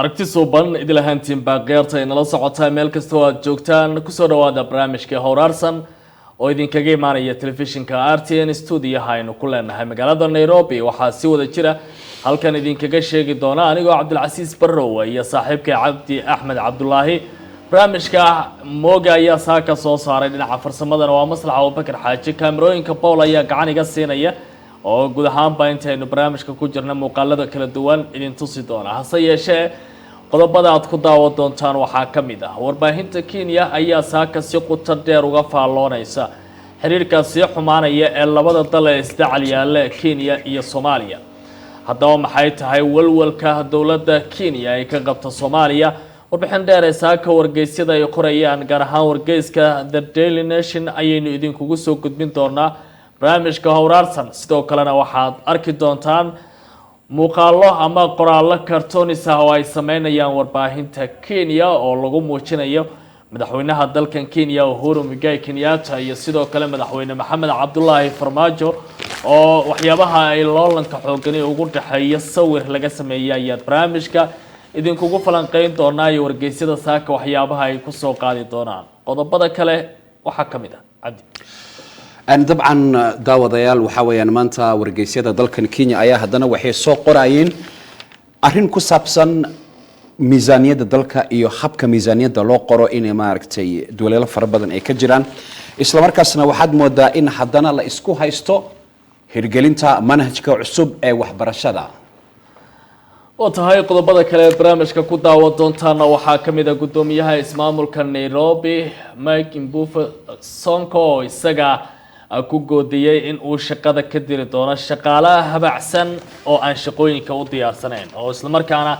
aragti soo ban idil ahaantiin baaqeerta inala socota meel kasta oo aad joogtaan kusoo dhawaada barnaamijka Howraarsan oo idinkaga imaanaya telefishinka RTN studio haynu ku leenahay magaalada Nairobi waxaa si wada jira halkan idinkaga sheegi doona anigoo Cabdulcasiis Barrow iyo saaxiibkay Cabdi Axmed Cabdullaahi barnaamijka mooga ayaa saaka soo saaray dhinaca farsamadana waa Maslax Abubakar Xaaji kaamirooyinka Paul ayaa gacan iga siinaya oo guud ahaanba intaynu barnaamijka ku jirna muuqaalada kala duwan idin tusi doona hase yeeshee qodobada aad ku daawan doontaan waxaa ka mid ah warbaahinta Kenya ayaa saaka si qoto dheer uga faaloonaysa xiriirka sii xumaanaya ee labada dal ee isdacal yaala Kenya iyo Soomaaliya haddaba maxay tahay walwalka dawladda Kenya ay ka qabto Soomaaliya warbixin dheer ee saaka wargeysyada ay qorayaan gaar ahaan wargeyska The Daily Nation ayaynu idinkugu soo gudbin doonaa barnaamijka Howraarsan sidoo kalena waxaad arki doontaan muuqaallo ama qoraallo kartoonis ah oo ay sameynayaan warbaahinta Kenya oo lagu muujinayo madaxweynaha dalkan Kenya Uhuru Muigai Kenyatta iyo sidoo kale madaxweyne Maxamed Cabdullaahi Farmaajo oo waxyaabaha ay loolanka xooggan ugu dhaxeeyo sawir laga sameeyay ayaa barnaamijka idinkugu falanqeyn doonaa iyo wargeysyada saaka waxyaabaha ay ku soo qaadi doonaan qodobada kale waxa kamid ah Cabdi طبعا داوديال waxa weeyaan maanta wargeysyada dalkan Kenya ayaa hadana waxay soo qorayeen arrin ku saabsan miisaaniyada dalka iyo habka miisaaniyada loo qoro in maaragtay dawlado fara badan ay ka jiraan isla markaasna waxaad moodaa in hadana la isku haysto hirgelinta manhajka cusub ee waxbarashada oo tahay qodobada kale barnaamijka ku daawan doontaana waxaa kamid ah gudoomiyaha ismaamulka Nairobi Mike Mbuva Sonko isaga ku goodiyay in uu shaqada ka diri doono shaqaalaha habacsan oo aan shaqooyinka u diyaarsanayn oo isla markaana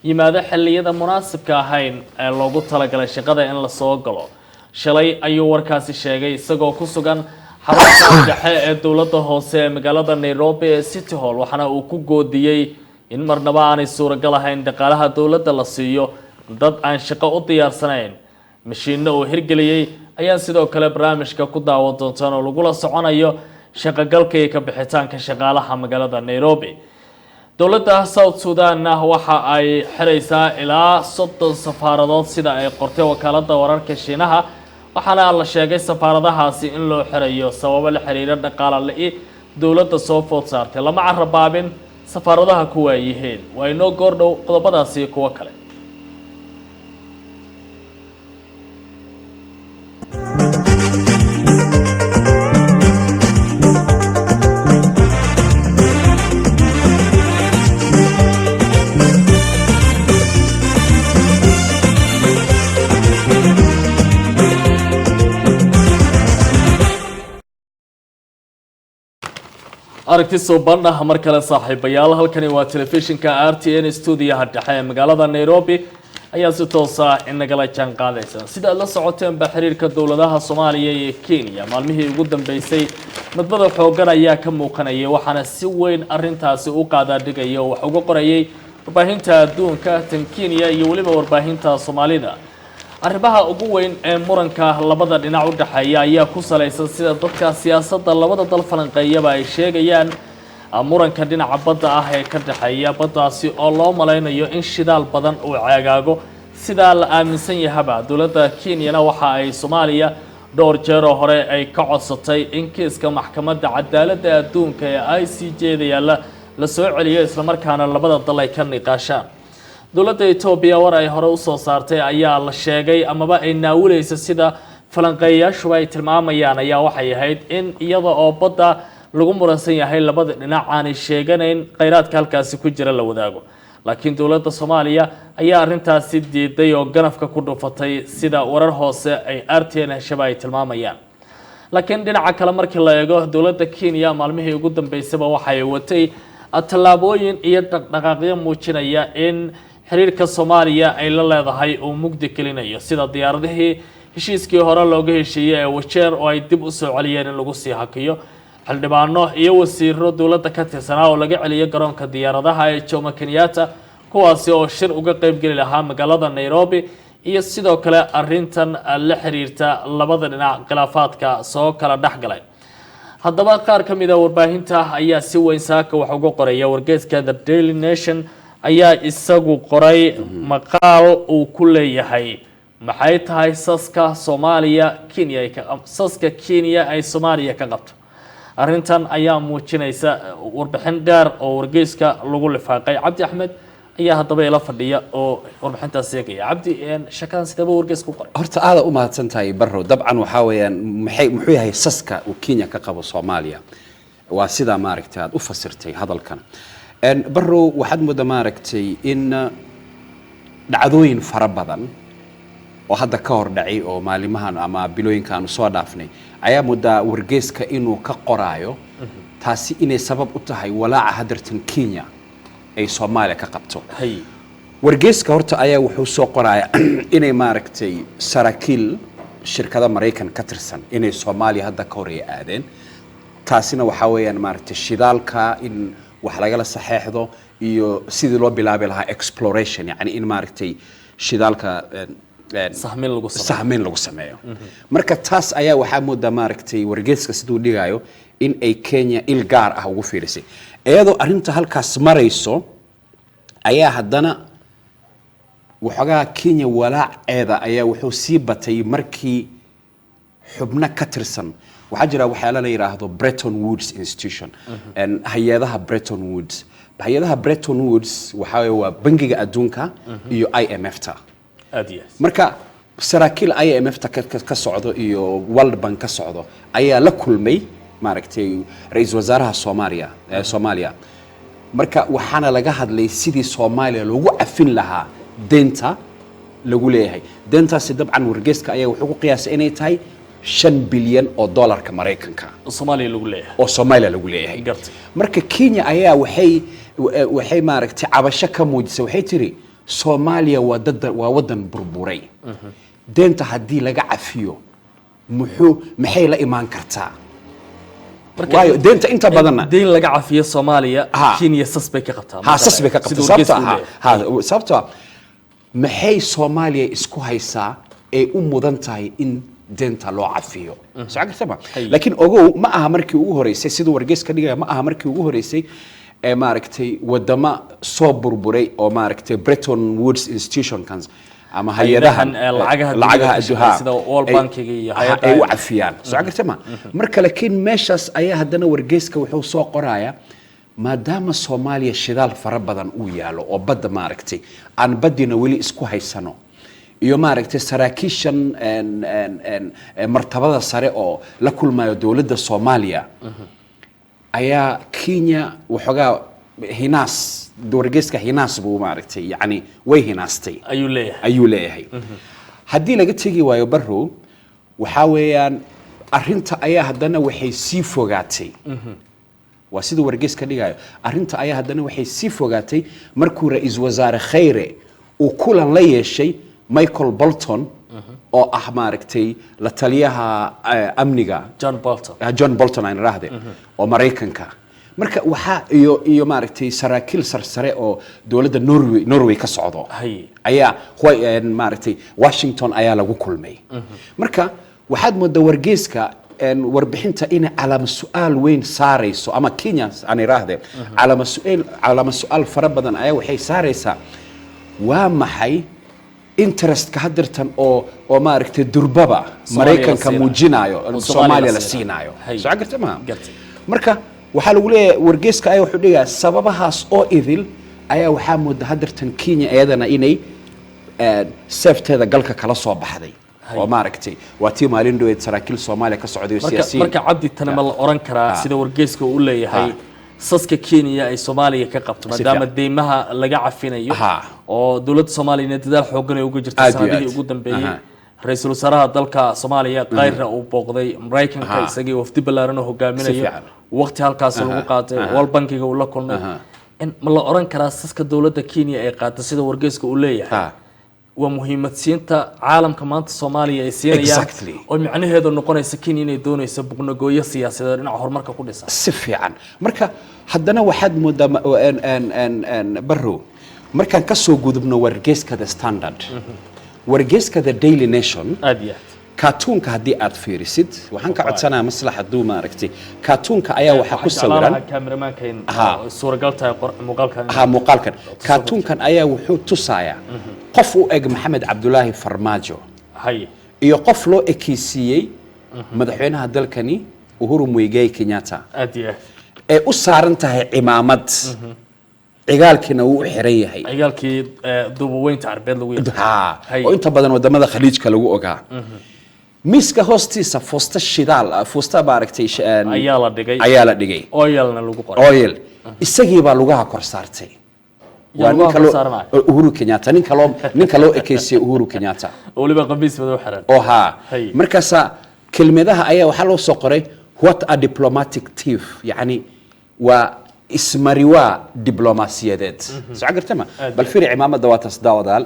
yimaado xilliyada munaasibka ahayn ee loogu talagalay shaqada in la soo galo shalay ayuu warkaasi sheegay isagoo ku sugan xarunta dhexe ee dawladda hoose ee magaalada Nairobi ee City Hall waxana uu ku goodiyay in marnaba aanay suuragal ahayn dhaqaalaha dawladda la siiyo dad aan shaqo u diyaarsanayn mashiinno uu hirgeliyay ayaa sidoo kale barnaamijka ku daawan doontaan oo lagu la soconayo shaqagalka iyo ka bixitaanka shaqaalaha magaalada Nairobi dawladda South Sudan waxa ay xiraysaa ilaa 30 safaaradood sida ay qortay wakaaladda wararka Shiinaha waxaana la sheegay safaaradahaasi in loo xirayo sababo la xiriira dhaqaale la'aan dawladda soo food saartay lama carrabaabin safaaradaha ku waayeen waa inoo goordhow qodobadaasi kuwa kale aragti soo bandhah mar kale saaxiibayaal halkani waa telefishinka RTN studio dhexe ee magaalada Nairobi ayaa si toos ah inagala jaan qaadaysa sida la socoteen ba xiriirka dawladaha Soomaaliya iyo Kenya maalmihii ugu dambeysay madbada xooggan ayaa ka muuqanayay waxaana si weyn arintaasi u qaada dhigay oo wax uga qorayay warbaahinta adduunka tan Kenya iyo waliba warbaahinta Soomaalida arrimaha ugu weyn ee muranka labada dhinac u dhaxeeya ayaa ku saleysan sida dadka siyaasadda labada dal falanqeeyaba ay sheegayaan muranka dhinaca badda ah ee ka dhaxeeya baddaasi oo loo maleynayo in shidaal badan uu ceegaago sida la aaminsan yahay dawladda Kenya waxa ay Soomaaliya dhowr jeer hore ay ka codsatay in kiiska maxkamadda cadaaladda adduunka ee ICJ la soo celiyo isla markaana labada dal ay ka niqaashaan dawladda Ethiopia war ay hore u soo saartay ayaa la sheegay amaba ay naawileysa sida falanqeeyaashu ay tilmaamayaan ayaa waxay ahayd in iyada oo badda lagu muransan yahay labada dhinac aan sheeganayn kheyraadka halkaasi ku jira la wadaago laakiin dawladda Soomaaliya ayaa arintaasi diiday oo ganafka ku dhufatay sida warar hoose ay RTN heshay ay tilmaamayaan laakiin dhinaca kale markii la eego dawladda Kenya maalmihii ugu dambeysay waxay watay tallaabooyin iyo dhaqdhaqaaqyo muujinaya in xiriirka Soomaaliya ay la leedahay oo mugdi gelinayo sida diyaaradihii heshiiskii hore looga heshiiyay ee Wajeer oo ay dib u soo celiyeen in lagu sii hakiyo xildhibaano iyo wasiiro dawladda ka tirsanaa oo laga celiyo garoonka diyaaradaha ee Jomo Kenyatta kuwaasi oo shir uga qayb gali lahaa magaalada Nairobi iyo sidoo kale arintan la xiriirta labada dhinac khilaafaadka soo kala dhaxgalay haddaba qaar ka mid ah warbaahinta ayaa si weyn saaka wax uga qoraya wargeyska The Daily Nation ayaa isagu qoray maqaal uu ku leeyahay maxay tahay saska Soomaaliya Kenya ay Soomaaliya ka qabto. arrintan ayaa muujinaysa warbixin dheer oo wargeyska lagu lifaaqay. Cabdi Axmed ayaa haddaba ila fadhiya oo warbixintaas sheegaya. Cabdi shaqadan sidaba wargeysku qoray. horta aad u mahadsantahay Barrow. dabcan waxa weeyaan muxuu yahay saska uu Kenya ka qabo Soomaaliya waa sida maaragtay aad u fasirtay hadalkan. Barrow waxaad moodaa maaragtay in dhacdooyin fara badan oo hadda ka hor dhacay oo maalimahan ama bilooyinkan soo dhaafnay ayaa moodaa wargeyska inuu ka qoraayo taasi inay sabab u tahay walaaca hadartan Kenya ay Soomaaliya ka qabto. wargeyska horta ayaa wuxuu soo qoraaya inay maaragtay saraakiil shirkada Mareykan ka tirsan inay Soomaaliya hadda ka hor aadeen. taasina waxa weeyaan maaragtay shidaalka in wax laga la saxeexdo iyo sidii loo bilaabi lahaa exploration, yani in maaragtay shidaalka sahmin lagu sameeyo. marka taas ayaa waxaa moodaa maaragtay wargeyska siduu dhigayo in ay Kenya il gaar ah ugu fiirisay. iyadoo arrinta halkaas marayso ayaa haddana waxoogaa Kenya walaaceeda ayaa wuxuu sii batay markii xubno ka tirsan waxaa jira waxyaalo la yiraahdo Bretton Woods Institution hay'adaha Bretton Woods. hay'adaha Bretton Woods waa bangiga adduunka iyo IMF-ta. marka saraakiil IMF-ta ka socdo iyo World Bank ka socdo ayaa la kulmay maaragtay ra'iisul wasaaraha Soomaaliya. marka waxaana laga hadlay sidii Soomaaliya loogu cafin lahaa deenta lagu leeyahay. deentaasi dabcan wargeyska ayaa wuxuu ku qiyaasay inay tahay $5 bilyan oo dollarka Mareykanka Soomaaliya lagu leeyahay. marka Kenya ayaa waxay maaragtay cabasho ka muujisay. waxay tiri Soomaaliya waa wadan burburay. deenta haddii laga cafiyo maxay la imaan kartaa? waayo deenta inta badan deen laga cafiyo Soomaaliya Kenya sasbay ka qabtaa. sasbay ka qabtaa. sababta maxay Soomaaliya isku haysaa ay u mudan tahay in deenta loo cafiyo? laakiin ogow ma aha markii ugu horeysay sidoo wargeyska dhigaya ma aha markii ugu horeysay maaragtay wadama soo burburay oo maaragtay Bretton Woods Institutions ama hay'adahan lacagaha sida World Bank iyo hay'adaha ay u cafiyaan. marka laakiin meeshaas ayaa haddana wargeyska wuxuu soo qoraaya maadaama Soomaaliya shidaal fara badan uu yaalo oo badda maaragtay aan badina weli isku haysano iyo maaragtay saraakiishan martabada sare oo la kulmayo dawladda Soomaaliya ayaa Kenya waxoogaa hinaas wargeyska hinaas buu maaragtay yani way hinaastay ayuu leeyahay. haddii laga tagi waayo Barrow waxa weeyaan arrinta ayaa haddana waxay sii fogaatay. waa sida wargeyska dhigayo arrinta ayaa haddana waxay sii fogaatay markuu ra'iisul wasaare Khayre uu kulan la yeeshay Michael Bolton oo ah maaragtay la taliyaha amniga John Bolton aan raahday oo Mareykanka. marka waxa iyo maaragtay saraakiil sarsare oo dawladda Norway ka socdo ayaa maaragtay Washington ayaa lagu kulmay. marka waxaad moodaa wargeyska warbixinta in calaamad su'aal weyn saarayso ama Kenya aan raahday calaamad su'aal fara badan ayaa waxay saaraysaa waa maxay interest ka hadirtan oo maaragtay durbaba Mareykanka muujinayo Soomaaliya la siinayo. marka waxa lagu leeyahay wargeyska ay wuxuu dhigaa sababahaas oo idil ayaa waxaa moodaa hadirtan Kenya ayadana inay safeteeda galka kala soo baxday oo maaragtay waa tii maalin dhoweed saraakiil Soomaaliya ka socday siyaasiyiin. marka Cabdi tan ma la oran karaa sida wargeyska uu leeyahay saska Kenya ay Soomaaliya ka qabto maadaama deymaha laga cafinayo oo dawladda Soomaaliya dadaal xooggan ay uga jirto sanadihii ugu dambeeyay. ra'iisul wasaaraha dalka Soomaaliya Khayre uu booqday Mareykanka isagii wafdi ballaaran oo hogaaminayo waqti halkaas lagu qaatay World Bankiga uu la kulmay. in ma la oran karaa saska dawladda Kenya ay qaatay sida wargeyska uu leeyahay waa muhiimad siinta caalamka maanta Soomaaliya ay siinayaan oo macnaheedu noqonaysa Kenya inay doonayso buqnagooyo siyaasadeed dhinaca horumarka ku dhisan. si fiican marka haddana waxaad moodaa Barrow markaan ka soo gudubno wargeyska The Standard wargeyska The Daily Nation kaatuunka haddii aad fiirisid waxaan ka codsanaa maslaxa duu maaragtay kaatuunka ayaa waxa ku sawiran cameraman-kayn suuragal tahay muuqaalkan muuqaalkan kaatuunkan ayaa wuxuu tusayaa qof u eg maxamed cabdulaahi farmaajo hay iyo qof loo ekeysiiyey madaxweynaha dalkani Uhuru Muigai Kenyatta adiya ee u saaran tahay cimaamad cigaalkina uu xiran yahay cigaalkii duubaweynta carbeed lagu yaqaan oo inta badan wadamada khaliijka lagu ogaa miska hoostiisa foosta shidaal foosta baaragtay ayaa la dhigay oilna lagu qoray oil isagii baa lugaha kor saartay Uhuru Kenyatta ninka loo ekeysay Uhuru Kenyatta waliba qabiis madow xiran ha markaas kelmadaha ayaa waxa loo soo qoray what a diplomatic thief yani waa ismariwa diblomaasiyadeed soo gartama bal fiiri cimaamada waa tasdaawadaal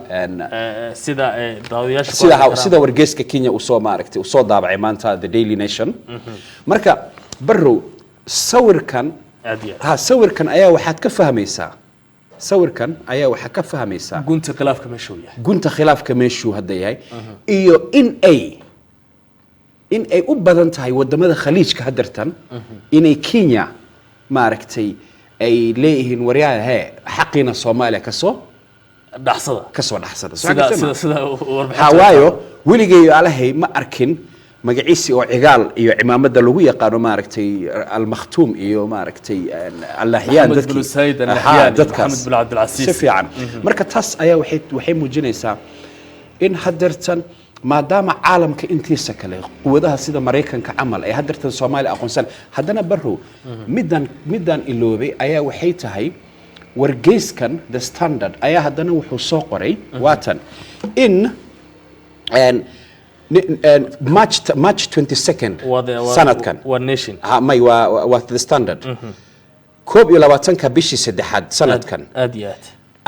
sida wargeyska Kenya uu soo maaragtay uu soo daabacay maanta the Daily Nation marka barrow sawirkan ayaa waxaad ka fahmaysaa gunta khilaafka meeshuu hadda yahay iyo in ay u badan tahay wadamada khaliijka hadartan inay Kenya maaragtay ay leeyihiin waryaha xaqina Soomaaliya kasoo dhaxsada sida waayo wiligeeyo alahay ma arkin magaciisi oo cigaal iyo cimaamada lagu yaqaano maaragtay al-Makhtum iyo maaragtay al-Lahyaan dadka Maxamed bin Abdul Aziz sifiican marka taas ayaa waxay muujinaysaa in hadartan maadaama caalamka intiisa kale quwadaha sida Mareykanka camal ay hadartan Soomaaliya aqoonsan hadana barrow midan iloobay ayaa waxay tahay wargeyskan The Standard ayaa hadana wuxuu soo qoray waatan in March 22nd sanadkan may waa The Standard 21 bishii saddexaad sanadkan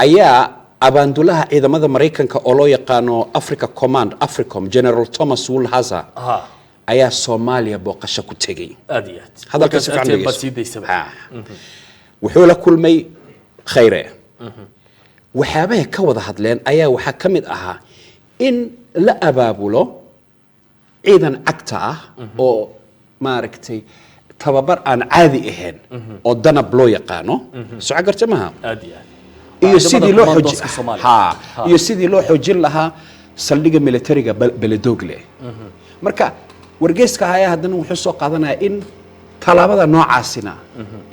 ayaa abaandulaha ciidamada Mareykanka oo loo yaqaano Africa Command Africom General Thomas Woolhaza ayaa Soomaaliya booqasho ku tagay hadalkaas wuxuu la kulmay khayre waxyaabaha ka wada hadleen ayaa waxa kamid ahaa in la abaabulo ciidan cagta ah oo maaragtay tababar aan caadi ahayn oo danab loo yaqaano soo gartamaha iyo sidii loo xoojin lahaa saldhiga militariga Beledogle marka wargeyska ayaa hadana wuxuu soo qaadanaya in talaabada noocaasina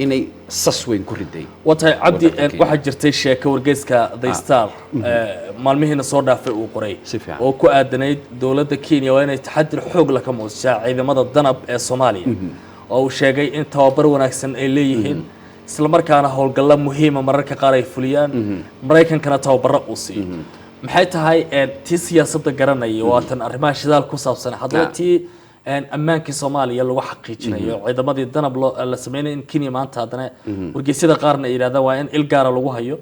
inay sas weyn ku riday watay cabdi waxa jirtay sheeko wargeyska The Star maalmihiina soo dhaafay uu qoray oo ku aadanayd dawladda Kenya waa inay taxadir xoog la ka muujisaa ciidamada danab ee Soomaaliya oo uu sheegay in tababar wanaagsan ay leeyihiin isla markaana howlgalla muhiima mararka qaar ay fuliyaan Mareykankana tababaro uu siiyo maxay tahay tii siyaasadda garanaya waatan arrimaha shidaal ku saabsan hadda tii ammaankii Soomaaliya lagu xaqiijinayo ciidamadii danab la sameeyay in Kenya maanta hadana wargeysyada qaarna ay yiraahdaan waa in il gaar lagu hayo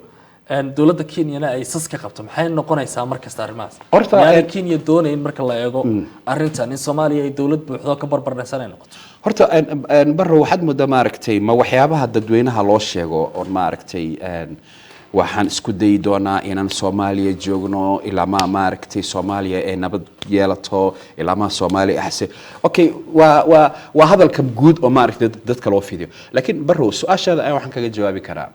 dawladda Kenya ay sas ka qabto maxay noqonaysaa markasta arrimahaas horta Kenya doonayeen marka la eego arrintan in Soomaaliya ay dawlad buuxdo ka barbarnaysan ay noqoto horta barrow waxaad moodaa maaragtay ma waxyaabaha dadweynaha loo sheego oo maaragtay waxaan isku day doonaa inaan Soomaaliya joogno ilaa maaragtay Soomaaliya ay nabad yeelato ilaa Soomaaliya ahse okay waa hadalka guud oo maaragtay dadka loo fidiyo laakiin barrow su'aashaada ay waxaan kaga jawaabi karaa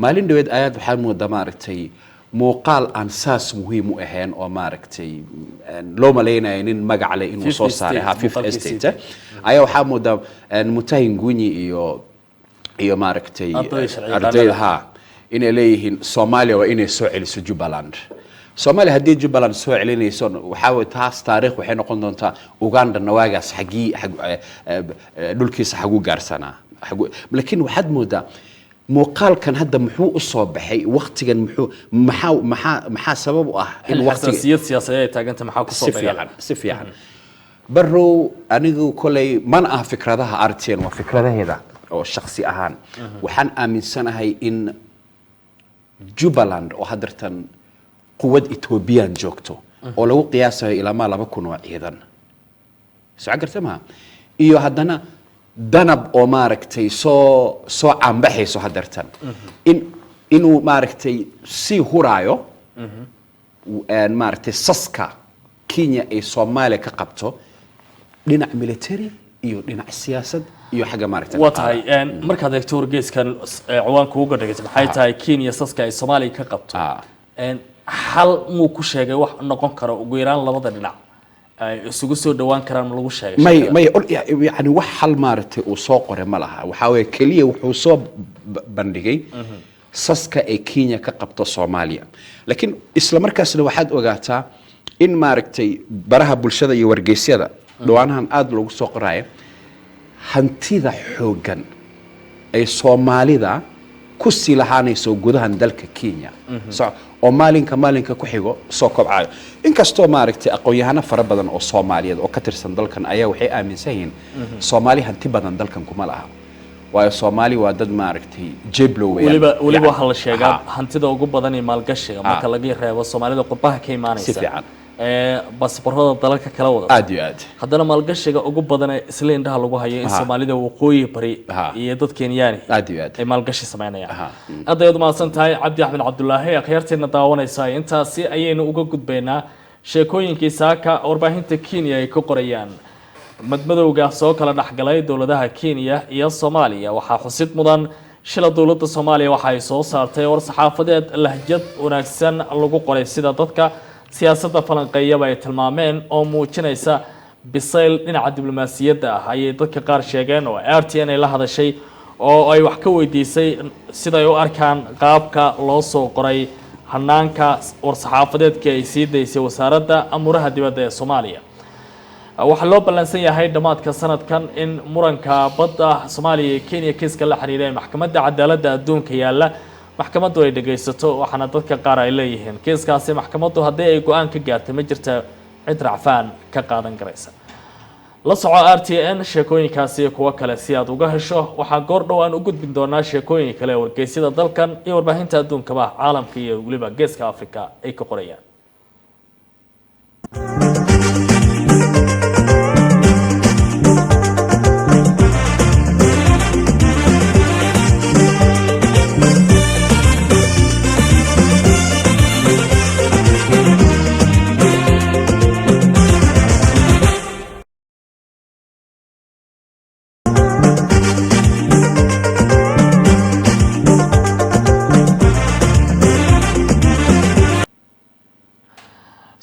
maalin dhaweed ayaad waxaan moodaa maaragtay muuqaal aan saas muhiim u ahayn oo maaragtay loo maleeyahay in magac leh inuu soo saaray Fifth Estate ayaa waxaa moodaa Mutahi Ngunyi iyo maaragtay ardayda inay leeyihiin Soomaaliya waa inay soo celiso Jubaland Soomaaliya haddii Jubaland soo celinayso waxa taas taariikh waxay noqon doontaa Uganda nawaagaas dhulkiisa xagu gaarsanaa laakiin waxaad moodaa muuqaalkan hadda muxuu u soo baxay waqtigan maxaa sabab u ah in waqtiga siyaasadeed ay taaganta maxaa ku soo baxay si fiican barrow anigu kolay man ah fikradaha RTN waa fikradaheeda oo shakhsi ahaan waxaan aaminsanahay in Jubaland oo hadartan quwad Ethiopian joogto oo lagu qiyaasayo ilaa 2,000 oo ciidan soo gartama iyo hadana danab oo maaragtay soo cambaxayso hadartan inuu maaragtay si huraayo maaragtay saska Kenya ay Soomaaliya ka qabto dhinac military iyo dhinac siyaasad iyo xagga maaragtay waa tahay markaad eegto wargeyskan ciwaanka uga dhigaysa maxay tahay Kenya saska ay Soomaaliya ka qabto hal muu ku sheegay wax noqon karo ugu yaraan labada dhinac ay isugu soo dhawaan karaan ma lagu sheegay may yani wax hal maaragtay uu soo qoray ma laha waxa weeye kaliya wuxuu soo bandhigay saska ay Kenya ka qabto Soomaaliya laakiin isla markaasna waxaad ogaataa in maaragtay baraha bulshada iyo wargeysyada dhawaanahan aad loogu soo qoraayo hantida xoogan ay Soomaalida ku sii lahaanayso gudahan dalka Kenya oo maalinka ku xigo soo kobcayo inkastoo maaragtay aqoon-yahano fara badan oo Soomaaliyeed oo ka tirsan dalkan ayaa waxay aaminsan yihiin Soomaali hanti badan dalkan kuma laha waayo Soomaali waa dad maaragtay jeblo waliba waxa la sheegaa hantida ugu badan ee maalgashiga marka laga reebo Soomaalida qurbaha ka imaanaysa si fiican baasaboorada dalalka kala wada aad haddana maalgashiga ugu badan ee isla indhaha lagu hayo in Soomaalida waqooyi bari iyo dad Kenyaani ay maalgashi sameynayaan aad ayaad maasan tahay Cabdi Axmed Cabdullaahi akhyaarteena daawanaysa intaasi ayaynu uga gudbaynaa sheekooyinkii saaka warbaahinta Kenya ay ku qorayaan madmadowga soo kala dhaxgalay dawladaha Kenya iyo Soomaaliya waxa xusid mudan shila dawladda Soomaaliya waxa ay soo saartay war saxaafadeed lahjad wanaagsan lagu qoray sida dadka siyaasadda falanqeeyaba ay tilmaameen oo muujinaysa bisayl dhinaca diblomaasiyadda ah ayay dadka qaar sheegeen oo RTN ay la hadashay oo ay wax ka weydiisay sida ay u arkaan qaabka loo soo qoray hanaanka war saxaafadeedka ay sii daysay wasaaradda amuraha dibadda ee Soomaaliya waxa loo ballansan yahay dhamaadka sanadkan in muranka badda Soomaaliya iyo Kenya kiiska la xiriiray maxkamadda cadaaladda adduunka yaala maxkamaddu ay dhageysato waxaana dadka qaar ay leeyihiin kiiskaasi maxkamaddu haddii ay go'aan ka gaartay ma jirta cid racfaan ka qaadan karaysa la soco RTN sheekooyinkaasi kuwa kale si aad uga hesho waxa goor dhow aan u gudbin doonaa sheekooyin kale wargeysyada dalkan iyo warbaahinta adduunka caalamka iyo waliba geeska Afrika ay ka qorayaan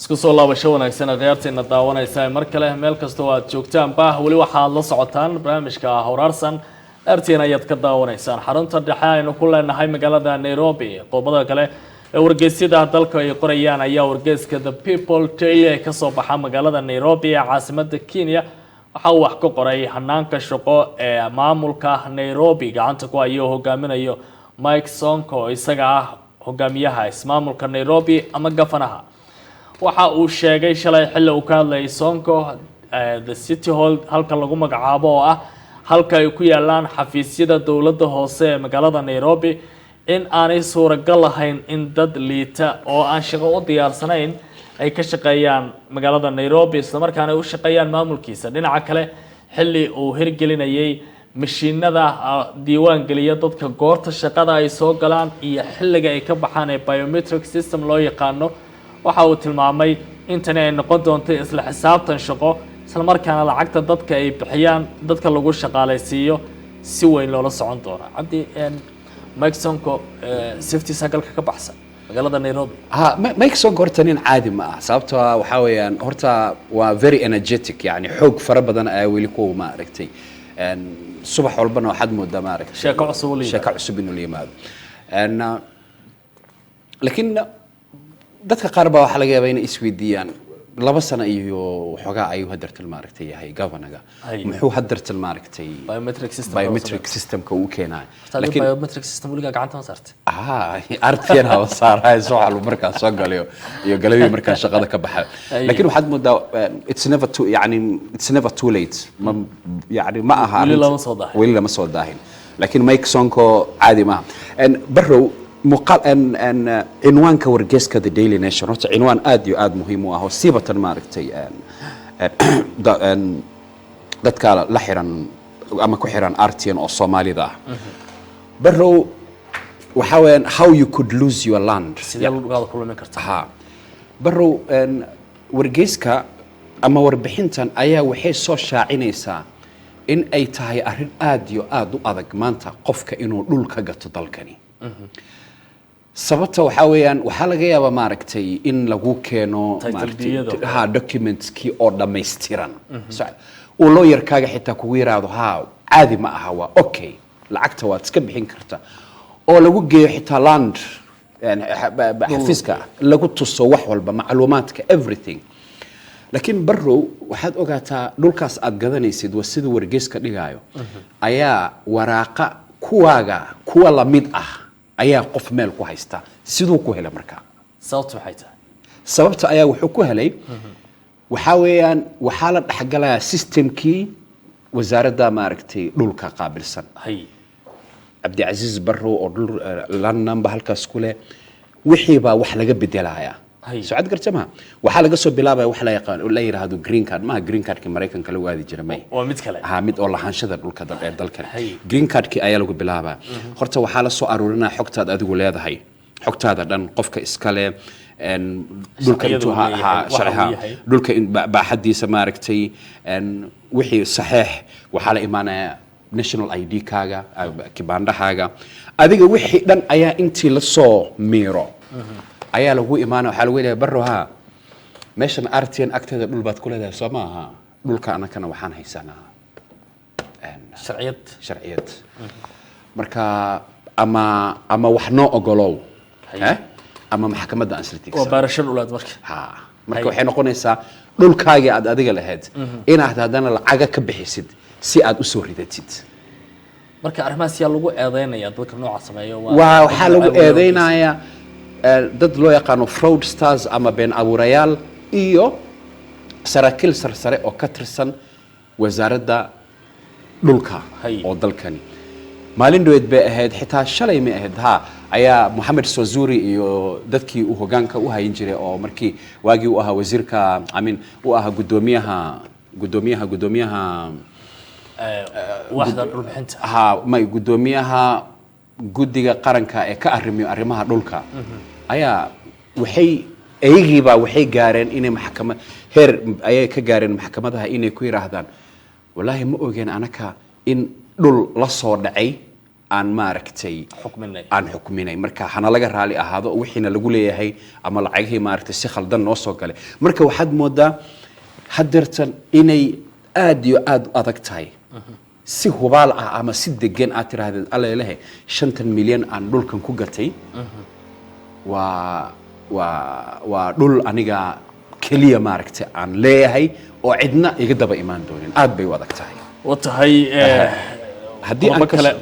isku soo laabasho wanaagsan akhyaarteena daawanaysa mar kale meel kasta oo aad joogtaan wali waxaad la socotaan barnaamijka Hawraarsan RTN ayaad ka daawanaysaan xarunta dhexe aynu ku leenahay magaalada Nairobi qodobada kale ee wargeysyada dalka ay qorayaan ayaa wargeyska The People Daily ee ka soo baxa magaalada Nairobi ee caasimadda Kenya waxa uu wax ka qoray hanaanka shaqo ee maamulka Nairobi gacanta ku hayo hogaaminayo Mike Sonko isaga ah hogaamiyaha ismaamulka Nairobi ama gafanaha waxa uu sheegay shalay xilli uu ka hadlayay Sonko the City Hall halka lagu magacaabo oo ah halka ay ku yaalaan xafiisyada dawladda hoose ee magaalada Nairobi in aanay suuragal ahayn in dad liita oo aan shaqo u diyaarsanayn ay ka shaqeeyaan magaalada Nairobi isla markaana ay u shaqeeyaan maamulkiisa dhinaca kale xilli uu hirgelinayay mashiinada diiwaan geliya dadka goorta shaqada ay soo galaan iyo xilliga ay ka baxaan ee biometric system loo yaqaano waxa uu tilmaamay intani ay noqon doonto isla xisaabtan shaqo isla markaana lacagta dadka ay bixiyaan dadka lagu shaqaalaysiiyo si weyn loola socon doona Cabdi Mike Sonko safety cycle ka baxsan magaalada Nairobi Mike Sonko horta nin caadi ma ah sababtoo waxa weeyaan horta waa very energetic yani xoog fara badan ay weli ku ma aragtay subax walbana waxaad moodaa ma aragtay sheeko cusub inuu yimaado laakiin dadka qaar baa waxa laga yaabaa inay isweydiiyaan 2 sano iyo xogaa ayuu hadartan maaragtay yahay governor-ga muxuu hadartan maaragtay biometric system ka uu keenay laakiin biometric system waliga gacanta ma saartay RTN ha saaray soo xal markaa soo galiyo iyo galabi markaa shaqada ka baxay laakiin waxaad moodaa it's never too late yani ma aha wali lama soo daahin laakiin Mike Sonko caadi ma barrow مقال ان عنوان كورجيسكا The Daily Nation horta عنوان aad iyo aad muhiim u ah oo siibatan maaragtay dadka la xiran ama ku xiran RTN oo Soomaalida ah barrow waxa weeyaan how you could lose your land sidee loo kulmin kartaa barrow wargeyska ama warbixintan ayaa waxay soo shaacinaysaa in ay tahay arrin aad iyo aad u adag maanta qofka inuu dhul ka gato dalkani sababta waxaa weeyaan waxaa laga yaabaa maaragtay in lagu keeno maaragtay documentskii oo dhammaystiran uu lawyerkaaga xitaa kugu yiraahdo caadi ma aha waa okay lacagta waad iska bixin kartaa oo lagu geeyo xitaa land xafiiska lagu tuso wax walba macluumaadka everything laakiin barrow waxaad ogaataa dhulkaas aad gadanaysid waa sida wargeyska dhigaayo ayaa waraaqa kuwa la mid ah ayaa qof meel ku haysta siduu ku helay markaa sababta ayaa wuxuu ku helay waxaa weeyaan waxaa la dhaxgalayaa systemkii wasaaradda maaragtay dhulka qaabilsan cabdicasiis barrow oo dhul lannamba halkaas ku leh wixii baa wax laga bedelayaa socod gartama waxaa laga soo bilaabaya wax la yiraahdo green card ma green cardkii Mareykanka lagu aadi jiray may waa mid kale mid oo lahaanshada dhulka dalkan green cardkii ayaa lagu bilaabaa horta waxaa la soo aruurinaa xogtaada adigu leedahay xogtaada dhan qofka iska leh dhulka intuu sharciha dhulka baaxadiisa maaragtay wixii saxiix waxaa la imaanaya national ID kaaga kibaandahaaga adiga wixii dhan ayaa intii la soo miiro ayaa lagu imaanaa waxaa lagu leeyahay barro meeshan RTN agteeda dhul baad ku leedahay soo maaha dhulka anakana waxaan haysanaa sharciyad marka ama wax noo ogolow ama maxkamadda aan sirtiig waa baarasho dhulaad marka waxay noqonaysaa dhulkaagii aad adiga lahayd inaad haddana lacaga ka bixisid si aad u soo ridatid marka arrimahaas yaa lagu eedeynayaa dadka nooca sameeyo waxaa lagu eedeynayaa dad loo yaqaano fraudsters ama been abuurayaal iyo saraakiil sarsare oo ka tirsan wasaaradda dhulka oo dalkani maalin dhaweed bay ahayd xitaa shalay ma ahayd ayaa Mohamed Sozuri iyo dadkii uu hogaanka u hayin jiray oo markii waagii uu ahaa wasiirka uu ahaa gudoomiyaha waaxda dhulbixinta gudoomiyaha guddiga qaranka ee ka arrimaha dhulka ayaa waxay gaareen inay maxkamad heer ayay ka gaareen maxkamadaha inay ku yiraahdaan wallahi ma ogeen anaka in dhul la soo dhacay aan maaragtay xukminay marka hana laga raali ahaado wixiina lagu leeyahay ama lacagihii maaragtay si khaldan noo soo galay marka waxaad moodaa hadeertan inay aad iyo aad u adag tahay si hubaal ah ama si degan aad tiraahdeed alleelahay 50 milyan aan dhulkan ku gatay waa dhul aniga kaliya maaragtay aan leeyahay oo cidna iga daba imaan doonin aad bay u adag tahay watahay haddii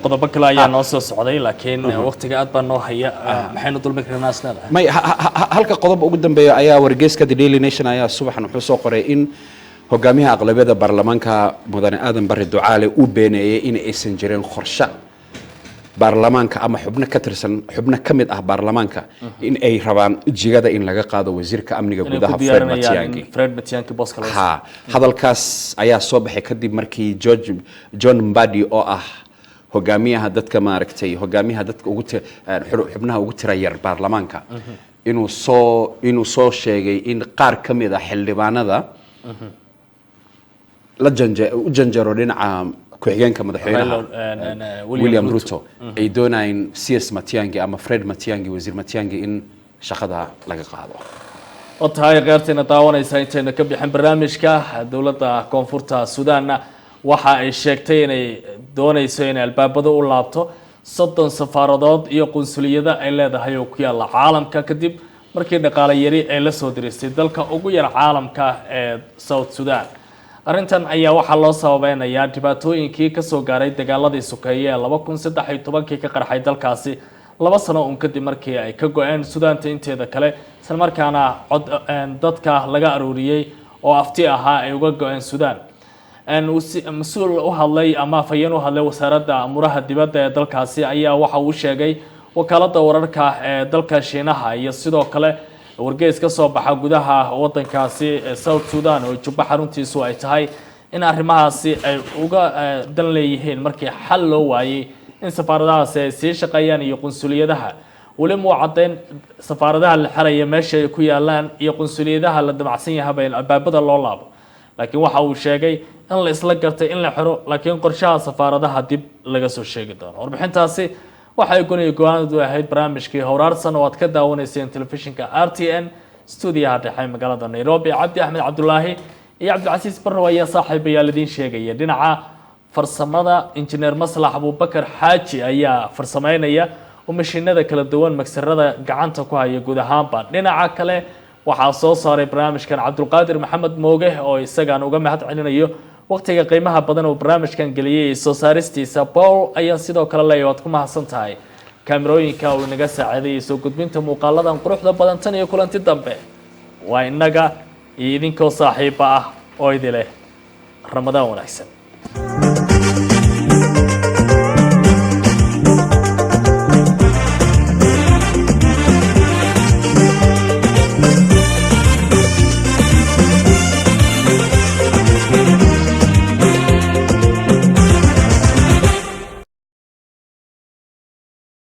qodobo kale ayaa noo soo socday laakiin waqtiga aad baa noo haya maxaynu dulmi karnaa isleedahay may halka qodob ugu dambeeya ayaa wargeyska The Daily Nation ayaa subaxan wuxuu soo qoray in hogaamiyaha aqlabiyada baarlamaanka mudane aadan barre ducaale uu beeneeyay in aysan jirin qorshe baarlamaanka ama xubno ka mid ah baarlamaanka in ay rabaan jigada in laga qaado wasiirka amniga gudaha Fred Matiang'i hadalkaas ayaa soo baxay kadib markii John Mbadi oo ah hogaamiyaha dadka xubnaha ugu tira yar baarlamaanka inuu soo sheegay in qaar ka mid ah xildhibaanada u janjaro dhinaca ku-xigeenka madaxweynaha William Ruto ay doonayeen CS Matiang'i ama Fred Matiang'i wasiir Matiang'i in shaqada laga qaado watahay qaarteena daawanaysa intayna ka bixin barnaamijka dawladda koonfurta Suudaan waxa ay sheegtay inay doonayso in albaabada u laabto 30 safaaradood iyo qunsuliyada ay leedahay oo ku yaala caalamka kadib markii dhaqaale yari ay la soo diristay dalka ugu yar caalamka ee South Sudan arrintan ayaa waxaa loo sababeynayaa dhibaatooyinkii ka soo gaaray dagaaladii sokeeye ee 2013 ka qarxay dalkaasi 2 sano kadib markii ay ka go'een Suudaanta inteeda kale isla markaana dadka laga aruuriyay oo afti ahaa ay uga go'een Suudaan mas'uul u hadlay ama afayeen u hadlay wasaaradda amuraha dibadda ee dalkaasi ayaa waxa uu sheegay wakaaladda wararka ee dalka Shiinaha iyo sidoo kale wargeys ka soo baxa gudaha wadankaasi South Sudan oo jubba xaruntiisu ay tahay in arrimahaasi ay uga dan leeyihiin markii xal loo waayay in safaaradahaasi ay sii shaqeeyaan iyo qunsuliyadaha wali muu cadeen safaaradaha la xiraya meesha ay ku yaalaan iyo qunsuliyadaha la damacsan yahay albaabada loo laabo laakiin waxa uu sheegay in la isla gartay in la xiro laakiin qorshaha safaaradaha dib laga soo sheegi doono warbixintaasi waxay goniyo go'aanadu ahayd barnaamijkii howraarsan oo aad ka daawanayseen telefishinka RTN stuudiyaha dhexe magaalada Nairobi Cabdi Axmed Cabdullaahi iyo Cabdilcasiis Barrow ayaa saaxiibayaal idin sheegaya dhinaca farsamada injineer Maslax Abubakar Xaaji ayaa farsameynaya oo mashiinada kala duwan magsarada gacanta ku haya guud ahaanba dhinaca kale waxaa soo saaray barnaamijkan Cabdulqaadir Maxamed Mooge oo isagaan uga mahad celinayo waqtiga qiimaha badan oo barnaamijkan galiyay soo saaristiisa Paul ayaa sidoo kale leeyahay waad ku mahadsan tahay kaamirooyinka oo inaga saaciday soo gudbinta muuqaaladan quruxda badan tan iyo kulanti dambe waa inaga iyo idinkoo saaxiiba ah oo idin leh Ramadaan wanaagsan